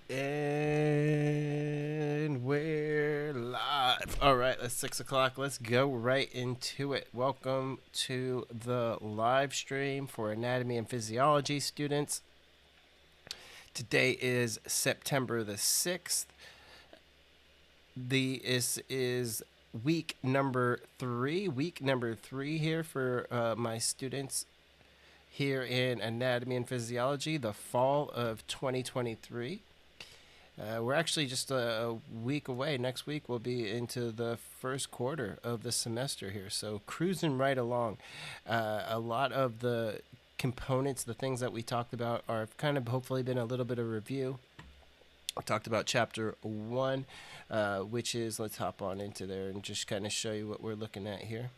And we're live. All right, it's 6 o'clock. Let's go right into it. Welcome to the live stream for Anatomy and Physiology students. Today is September the 6th. This is week number 3. Week number 3 here for my students here in Anatomy and Physiology, the fall of 2023. We're actually just a week away. Next week we'll be into the first quarter of the semester here. So cruising right along. A lot of the components, the things that we talked about are kind of hopefully been a little bit of review. I talked about chapter 1, which is, let's hop on into there and just kind of show you what we're looking at here.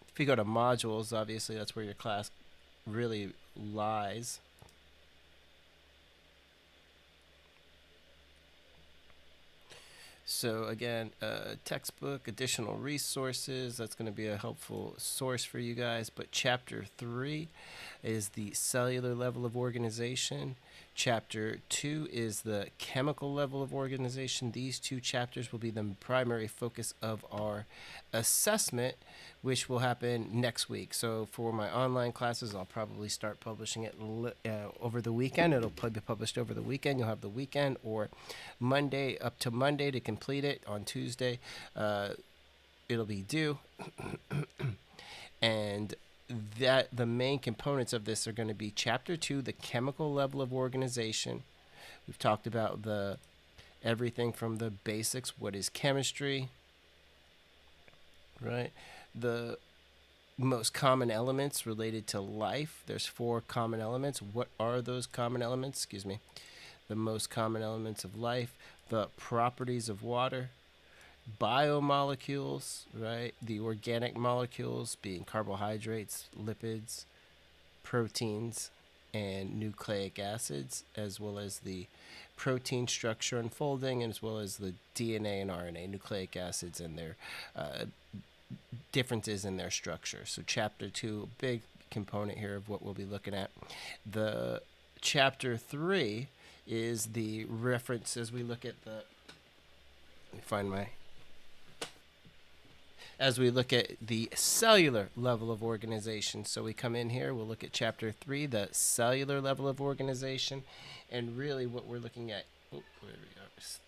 If you go to modules, obviously that's where your class really lies. So again, textbook, additional resources, that's going to be a helpful source for you guys. But chapter 3 is the cellular level of organization. Chapter 2 is the chemical level of organization. These two chapters will be the primary focus of our assessment, which will happen next week. So for my online classes, I'll probably start publishing it over the weekend. It'll probably be published over the weekend. You'll have the weekend or Monday, up to Monday to complete it. On Tuesday, it'll be due. And that the main components of this are going to be chapter 2, the chemical level of organization. We've talked about the everything from the basics, what is chemistry, right? The most common elements related to life. There's 4 common elements. What are those common elements? Excuse me. The most common elements of life, the properties of water, biomolecules, right? The organic molecules being carbohydrates, lipids, proteins, and nucleic acids, as well as the protein structure unfolding, as well as the DNA and RNA, nucleic acids, and their differences in their structure. So chapter 2, big component here of what we'll be looking at. The chapter 3 is the reference as we look at the, let me find my, as we look at the cellular level of organization. So we come in here, we'll look at chapter 3, the cellular level of organization, and really what we're looking at,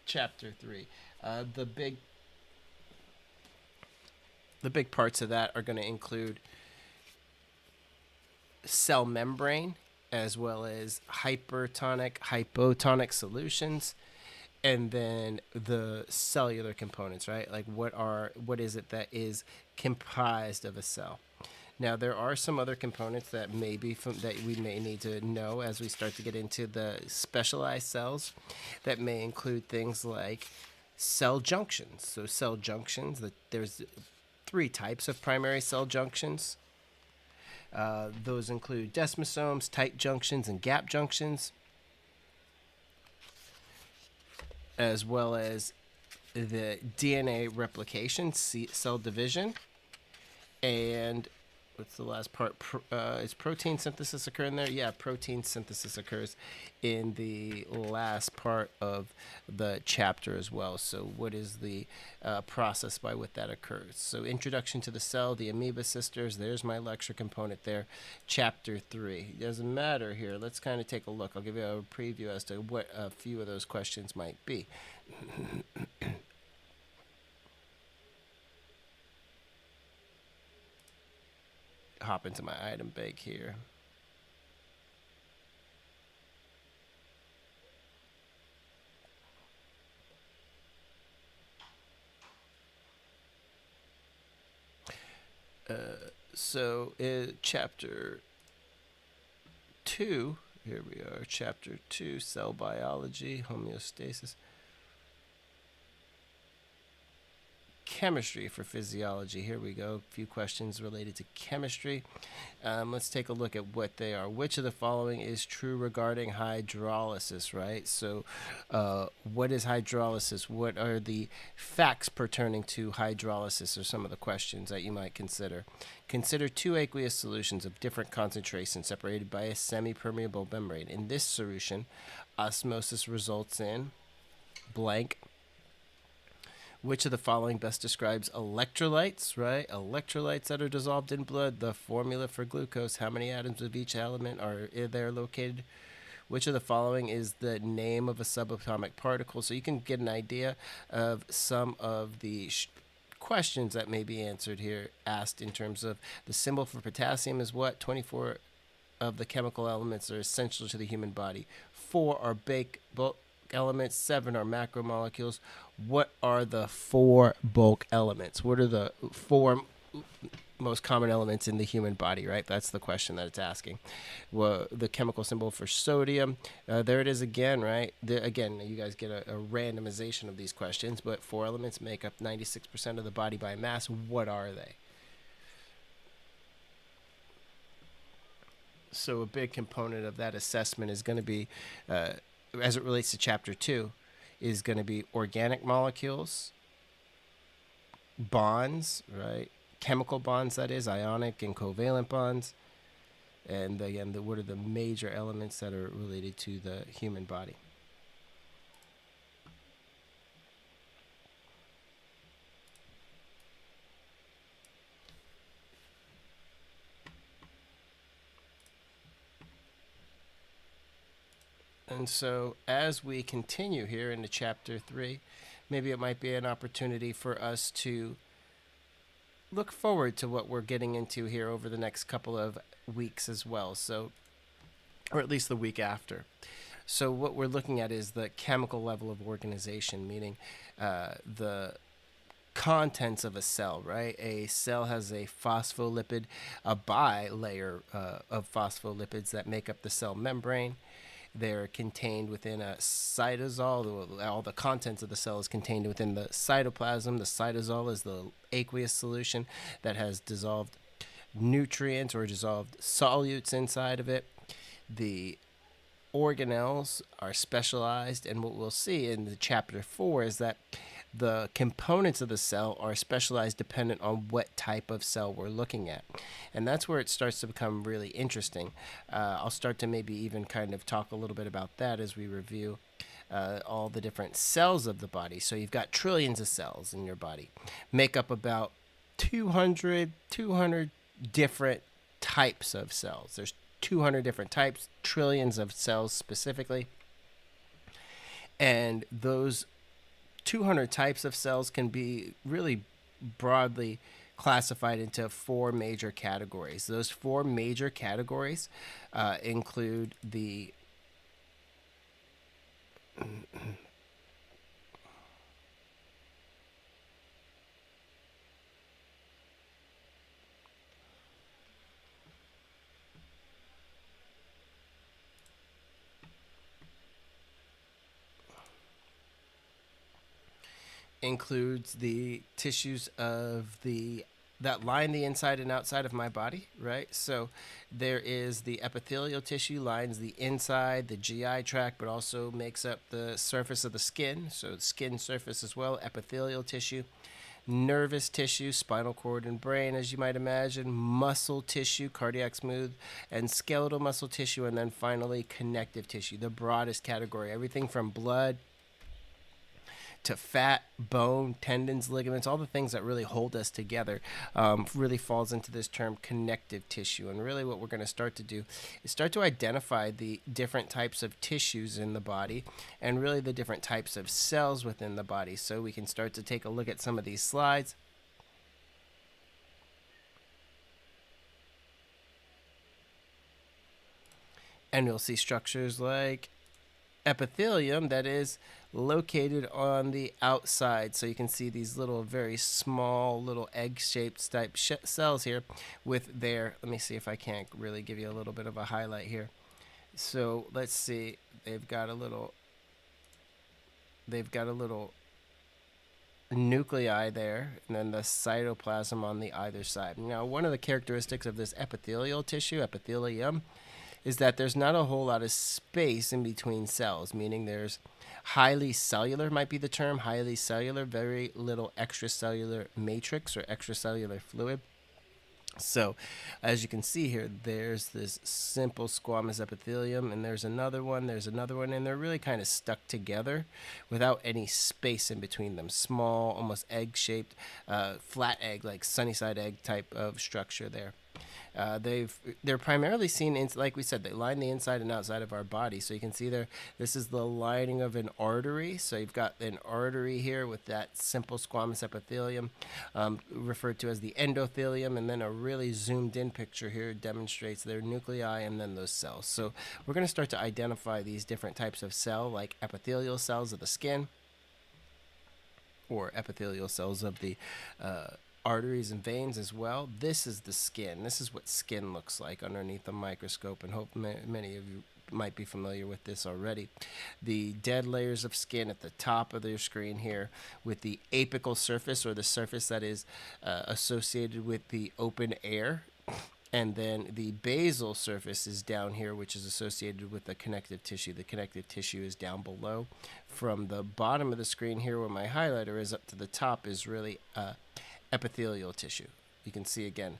chapter 3. The big parts of that are going to include cell membrane, as well as hypertonic, hypotonic solutions, and then the cellular components, right? Like what is it that is comprised of a cell? Now there are some other components that that we may need to know as we start to get into the specialized cells, that may include things like cell junctions. So cell junctions, there's 3 types of primary cell junctions. Those include desmosomes, tight junctions, and gap junctions, as well as the DNA replication, cell division, and what's the last part? Is protein synthesis occur in there? Yeah, protein synthesis occurs in the last part of the chapter as well. So what is the process by what that occurs? So introduction to the cell, the amoeba sisters, there's my lecture component there. Chapter 3. Doesn't matter here. Let's kind of take a look. I'll give you a preview as to what a few of those questions might be. Hop into my item bank here. So chapter 2, here we are, chapter 2, cell biology, homeostasis. chemistry for physiology. Here we go. A few questions related to chemistry. Let's take a look at what they are. Which of the following is true regarding hydrolysis, right? So, what is hydrolysis? What are the facts pertaining to hydrolysis are some of the questions that you might consider. Consider two aqueous solutions of different concentration separated by a semi-permeable membrane. In this solution, osmosis results in blank. Which of the following best describes electrolytes, right? Electrolytes that are dissolved in blood. The formula for glucose. How many atoms of each element are there located? Which of the following is the name of a subatomic particle? So you can get an idea of some of the questions that may be answered here, asked in terms of the symbol for potassium is what? 24 of the chemical elements are essential to the human body. 4 are bulk elements, 7 are macromolecules. What are the 4 bulk elements? What are the 4 most common elements in the human body, right? That's the question that it's asking. Well, the chemical symbol for sodium, there it is again, right? Again, you guys get a randomization of these questions, but 4 elements make up 96% of the body by mass. What are they? So a big component of that assessment is going to be, as it relates to chapter 2, is going to be organic molecules, bonds, right? Chemical bonds, that is, ionic and covalent bonds. And again, what are the major elements that are related to the human body? And so as we continue here into chapter 3, maybe it might be an opportunity for us to look forward to what we're getting into here over the next couple of weeks as well. So, or at least the week after. So what we're looking at is the chemical level of organization, meaning the contents of a cell, right? A cell has a phospholipid, a bilayer of phospholipids that make up the cell membrane. They're contained within a cytosol. All the contents of the cell is contained within the cytoplasm. The cytosol is the aqueous solution that has dissolved nutrients or dissolved solutes inside of it. The organelles are specialized, and what we'll see in the chapter 4 is that the components of the cell are specialized dependent on what type of cell we're looking at. And that's where it starts to become really interesting. I'll start to maybe even kind of talk a little bit about that as we review all the different cells of the body. So you've got trillions of cells in your body, make up about 200 different types of cells. There's 200 different types, trillions of cells specifically. And those 200 types of cells can be really broadly classified into 4 major categories. Those 4 major categories include the includes the tissues of that line the inside and outside of my body, right? So there is the epithelial tissue lines the inside, the GI tract, but also makes up the surface of the skin. So skin surface as well, epithelial tissue, nervous tissue, spinal cord and brain, as you might imagine, muscle tissue, cardiac smooth, and skeletal muscle tissue, and then finally connective tissue, the broadest category, everything from blood to fat, bone, tendons, ligaments, all the things that really hold us together, really falls into this term connective tissue. And really what we're going to start to do is start to identify the different types of tissues in the body and really the different types of cells within the body. So we can start to take a look at some of these slides. And you'll see structures like epithelium that is located on the outside. So you can see these little very small little egg-shaped type cells here with their, let me see if I can't really give you a little bit of a highlight here. So let's see, they've got a little nuclei there, and then the cytoplasm on the either side. Now, one of the characteristics of this epithelial tissue, epithelium, is that there's not a whole lot of space in between cells, meaning there's highly cellular, might be the term, highly cellular, very little extracellular matrix or extracellular fluid. So, as you can see here, there's this simple squamous epithelium, and there's another one, and they're really kind of stuck together without any space in between them. Small, almost egg-shaped, flat egg, like sunny side egg type of structure there. They're primarily seen in, like we said, they line the inside and outside of our body. So you can see there, this is the lining of an artery. So you've got an artery here with that simple squamous epithelium, referred to as the endothelium, and then a really zoomed in picture here demonstrates their nuclei and then those cells. So we're going to start to identify these different types of cell, like epithelial cells of the skin, or epithelial cells of the arteries and veins as well. This is the skin. This is what skin looks like underneath a microscope, and hope many of you might be familiar with this already. The dead layers of skin at the top of your screen here, with the apical surface, or the surface that is associated with the open air. And then the basal surface is down here, which is associated with the connective tissue. The connective tissue is down below. From the bottom of the screen here, where my highlighter is, up to the top is really epithelial tissue. You can see again,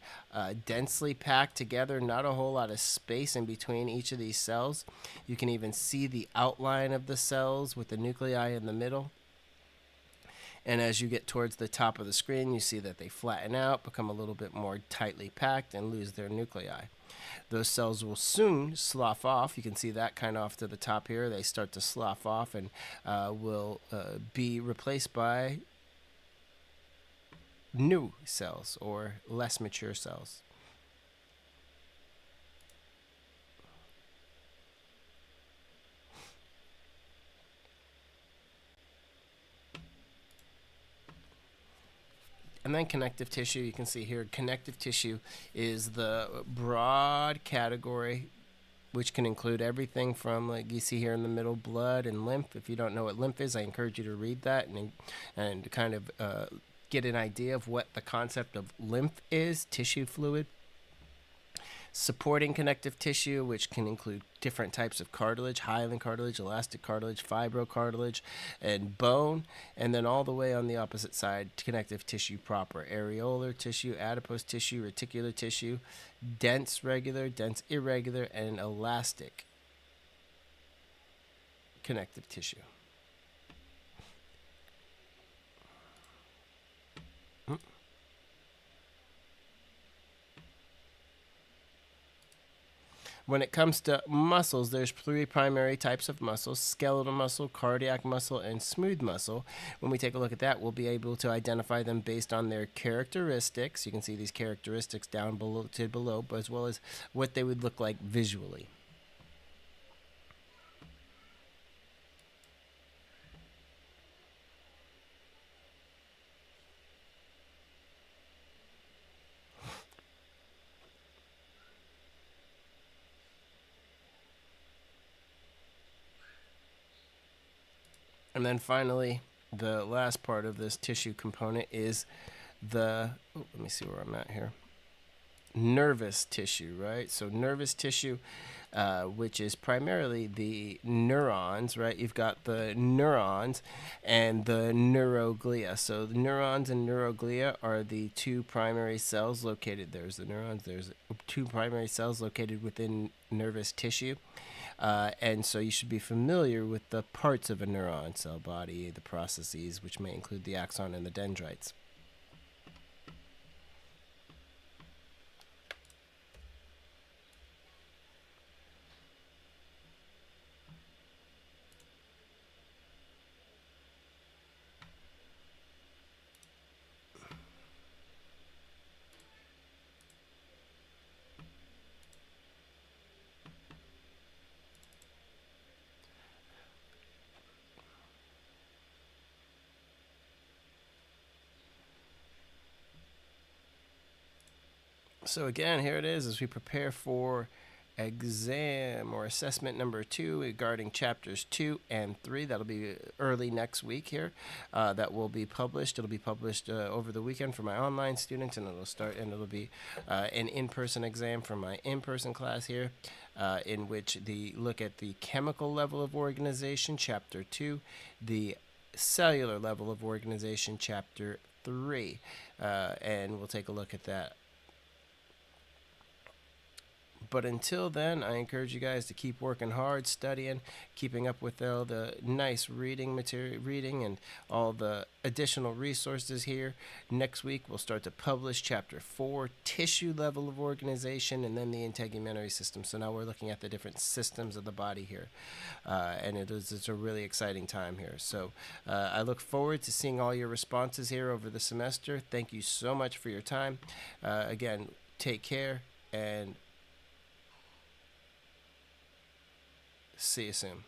densely packed together, not a whole lot of space in between each of these cells. You can even see the outline of the cells with the nuclei in the middle. And as you get towards the top of the screen, you see that they flatten out, become a little bit more tightly packed, and lose their nuclei. Those cells will soon slough off. You can see that kind of off to the top here. They start to slough off and will be replaced by new cells, or less mature cells. And then connective tissue, you can see here, connective tissue is the broad category, which can include everything from, like you see here in the middle, blood and lymph. If you don't know what lymph is, I encourage you to read that and kind of get an idea of what the concept of lymph is, tissue fluid. Supporting connective tissue, which can include different types of cartilage, hyaline cartilage, elastic cartilage, fibrocartilage, and bone. And then all the way on the opposite side, connective tissue proper, areolar tissue, adipose tissue, reticular tissue, dense regular, dense irregular, and elastic connective tissue. When it comes to muscles, there's three primary types of muscles: skeletal muscle, cardiac muscle, and smooth muscle. When we take a look at that, we'll be able to identify them based on their characteristics. You can see these characteristics down below, as well as what they would look like visually. And then finally, the last part of this tissue component is let me see where I'm at here. Nervous tissue, right? So nervous tissue, which is primarily the neurons, right? You've got the neurons and the neuroglia. So the neurons and neuroglia are the two primary cells located. There's the neurons. There's two primary cells located within nervous tissue. And so you should be familiar with the parts of a neuron cell body, the processes, which may include the axon and the dendrites. So again, here it is as we prepare for exam or assessment number 2 regarding chapters 2 and 3. That'll be early next week here. That will be published. It'll be published over the weekend for my online students, and it'll be an in-person exam for my in-person class here, in which the look at the chemical level of organization, chapter 2, the cellular level of organization, chapter 3, and we'll take a look at that. But until then, I encourage you guys to keep working hard, studying, keeping up with all the nice reading and all the additional resources here. Next week, we'll start to publish Chapter 4, Tissue Level of Organization, and then the Integumentary System. So now we're looking at the different systems of the body here. And it's a really exciting time here. So I look forward to seeing all your responses here over the semester. Thank you so much for your time. Again, take care, and see you soon.